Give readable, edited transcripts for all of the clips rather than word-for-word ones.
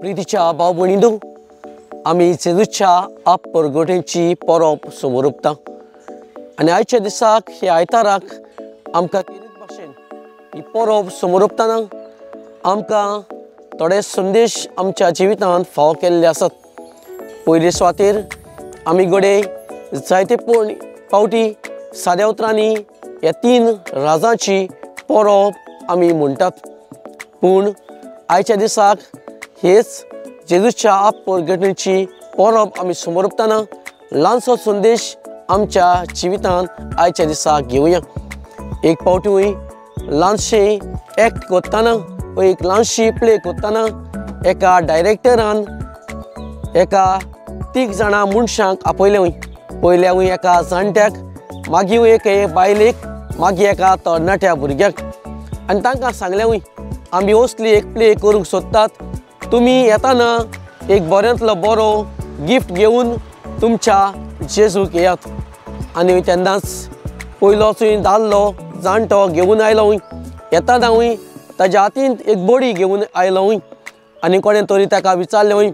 प्रितीच्या भाव भयणींनो, आमी जेजूच्या आप परगटेची परब समोर ओंपता आनी आयच्या दिसाक हे आयताराक आमकां केरीत भाशेन ही परब समोर ओंपतना आमकां थोडे संदेश आमच्या जिवितांत फावो केल्ले आसात। पयले सुवातेर आमी घडये जायते फावटी साद्या उतरांनी ह्या 3 राजांची परब आमी म्हणटात, पूण आयच्या दिसाक हेच जेजूच्या आप परगटेची परब आमी समोर ओंपतना ल्हानसो संदेश आमच्या जिवितांत आयच्या दिसाक घेवया। एक फावटी ल्हानशे एक्ट करतना एक ल्हानशी प्ले करतना एका डायरेक्टरान एका 3 जाणां मनशांक आपयले। पयल्या एका जाणट्याक, मागीर एका बायलेक, मागीर एका तरणाट्या भुरग्याक, आनी तांकां सांगलें आमी असली एक प्ले करूंक सोदतात, तुमी येताना एक बऱ्यांतलो बरो गिफ्ट घेवन तुमच्या जेजूक येयात। आनी तेन्नाच पयलोच दादलो जाणटो घेवन आयलो। येताना ताज्या हातींत एक बडी घेवन आयलो आनी कोणें तरी ताका विचारलें,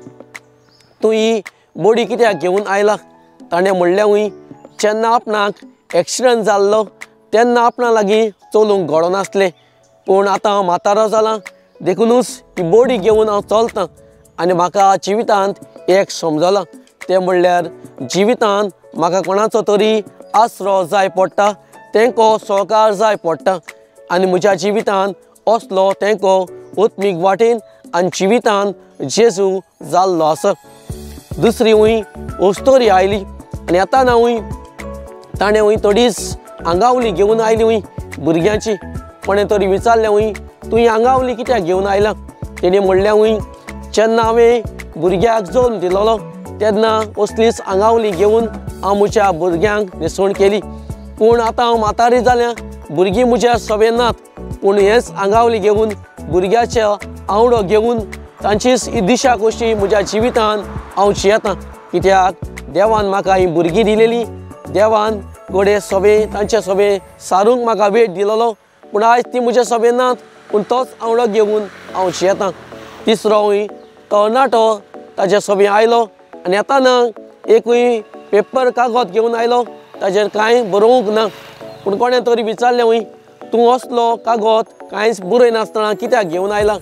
तूं ही बडी कित्याक घेवन आयला? ताणें म्हणलें, जेन्ना आपणाक एक्सिडंट जाल्लो तेन्ना आपणा लागीं चलूंक घोडो नासलें, पूण आतां हांव म्हातारो जालां देखूनच ही बडी घेवन हांव चलतां आनी म्हाका जिवितांत एक समजलां, तें म्हणल्यार जिवितांत म्हाका कोणाचो तरी आसरो जाय पडटा, तेंको सहकार जाय पडटा आनी म्हज्या जिवितांत असलो तेंको आत्मीक वाटेन आनी जिवितांत जेजू जाल्लो आसा। दुसरी ओस्तोरी आयली आनी येताना ताणें थोडीच आंगावली घेवन आयली भुरग्यांची। कोणें तरी विचारलें, तूं ही आंगावली कित्याक घेवन आयला? तेणें म्हणलें, जेन्ना हांवें भुरग्याक जल्म दिलोलो तेन्ना असलीच आंगावली घेवन हांव म्हज्या भुरग्यांक न्हेसवण केली, पूण आतां हांव म्हातारी जाल्यां, भुरगीं म्हज्या सवेन नात, पूण हेच आंगावली घेवन भुरग्याचो आवडो घेवन तांचीच ही दिशा कशी म्हज्या जिवितांत हांव जियेतां, कित्याक देवान म्हाका ही भुरगीं दिलेली, देवान घडये सवे तांचे सवे सारूंक म्हाका वेट दिलोलो, पूण आयज ती म्हज्या सवेन नात, पूण तोच आवडो घेवन हांव जियेतां। तिसरो तरणाटो ताजे सवे आयलो आनी येताना एक पेपर कागद घेवन आयलो, ताजेर कांय बरोवंक ना, पूण कोणें तरी विचारलें, तूं असलो कागद कांयच बरय नासतना कित्याक घेवन आयला?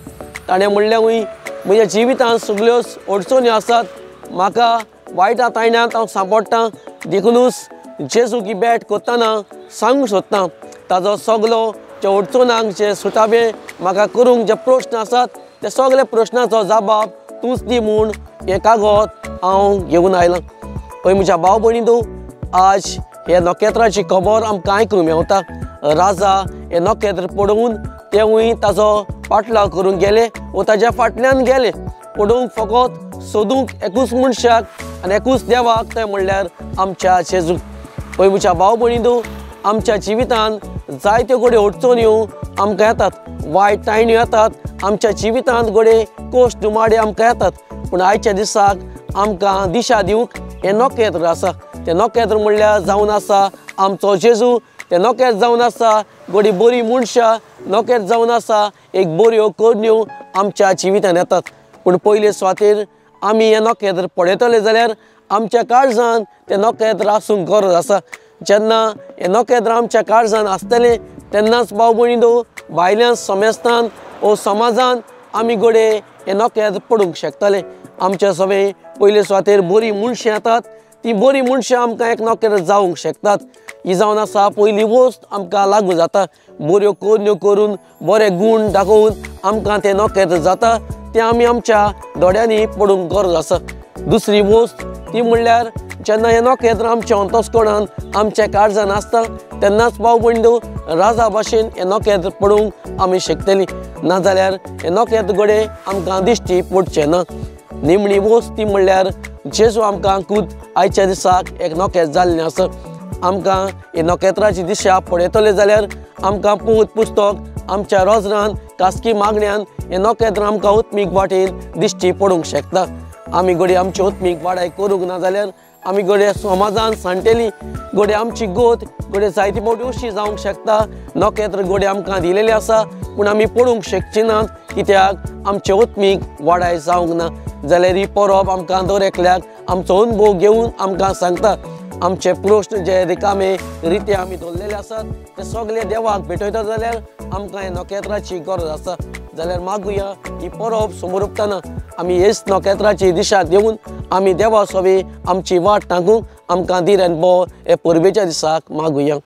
ताणें म्हणलें, म्हज्या जिवितांत सगळ्योच अडचण्यो आसात, म्हाका वायटा तायण्यांत हांव सांपडटां, देखूनच जेजूक ही भेट करतना सांगूंक सोदतां, ताजो सगलो जे अडचणांक जे सुटावे म्हाका करूंक जे प्रश्न आसात ते सगळे प्रश्नाचो जबाब तूंच दी म्हूण हे कागद हांव घेवन आयलां। पळय म्हज्या भाव भयणींनो, आज हे नखेत्राची खबर आमकां आयकूंक मेवता। राजा हे नखेत्र पडोवन ते ताजो पाटलाव करूंक गेले व ताज्या फाटल्यान गेले, पडोवंक फकत सोदूंक एकूच मनशाक आनी एकूच देवाक, ते म्हणल्यार आमच्या जेजूक। पळय म्हज्या भाव भयणींनो, आमच्या जिवितांत जायत्यो घडये अडचण्यो आमकां येतात, वायट टायण्यो येतात, आमच्या जिवितांत घडये कोश्ट दुमाडे आमकां येतात, पूण आयच्या दिसाक आमकां दिशा दिवंक हें नखेत्र आसा। तें नखेत्र म्हणल्यार जावन आसा आमचो जेजू, तें नखेत्र जावन आसा घडी बरी मनशां, नखेत्र जावन आसा एक बऱ्यो कन्यो आमच्या जिवितांत येतात। पूण पयले सुवातेर आमी हें नखेत्र पळयतले जाल्यार आमच्या काळजांत तें नखेत्र आसूंक गरज आसा। जेन्ना हें नखेत्र आमच्या काळजांत आसतलें तेन्नाच भाव भयणींनो, भायल्या समेस्तांत वो समाजांत आमी घडये हें नखेत्र पडूंक शकतले। आमच्या सवे पयले सुवातेर बरी मनशां येतात, ती बरी मनशां आमकां एक नखेत्र जावंक शकतात। ही जावन आसा पयली वस्त आमकां लागू जाता, बऱ्यो कन्यो करून बरे गूण दाखोवन आमकां तें नखेत्र जाता, तें आमी आमच्या दोळ्यांनी पडूंक गरज आसा। दुसरी वस्त ती म्हणल्यार जेन्ना हें नखेत्र आमच्या अंतस्करणांत आमच्या काळजांत आसता तेन्नाच भाव भयणींनो, राजा भाशेन हें नखेत्र पडोवंक आमी शकतलीं, नाजाल्यार हें नखेत्र घडये आमकां दिश्टी पडचें ना। निमणी वस्त ती म्हणल्यार जेजू आमकां खूद आयच्या दिसाक एक नखेत्र जाल्लें आसा। आमकां हे नखेत्राची दिशा पळयतले जाल्यार आमकां पवित्र पुस्तक आमच्या रोजनांत खासगी मागण्यांत हें नखेत्र आमकां आत्मीक वाटेन दिश्टी पडूंक शकता। आमी घडये आमची आत्मीक वाडाय करूंक ना जाल्यार आमी घडये समाजान सांठेली घडये आमची गोत घडये जायती फावटी अशी जावंक शकता नखेत्र घडये आमकां दिलेले आसा पूण आमी पळोवंक शकची नात कित्याक आमचे ओत्मीक वाडाय जावंक ना जाल्यार ही परब आमकां दर एकल्याक आमचो अनुभव घेवन आमकां सांगता आमचे प्रश्न जे रिकामे रिते आमी दवरलेले आसात ते सगळे देवाक भेटयता जाल्यार आमकां हे नखेत्राची गरज आसा जाल्यार मागुया ही परब समोर उपतना आमी हेच नखेत्राची दिशा देऊन आमी देवा सोबे आमची वाट टांगूंक आमकां धीर आनी बोव हे परबेच्या दिसाक मागुया.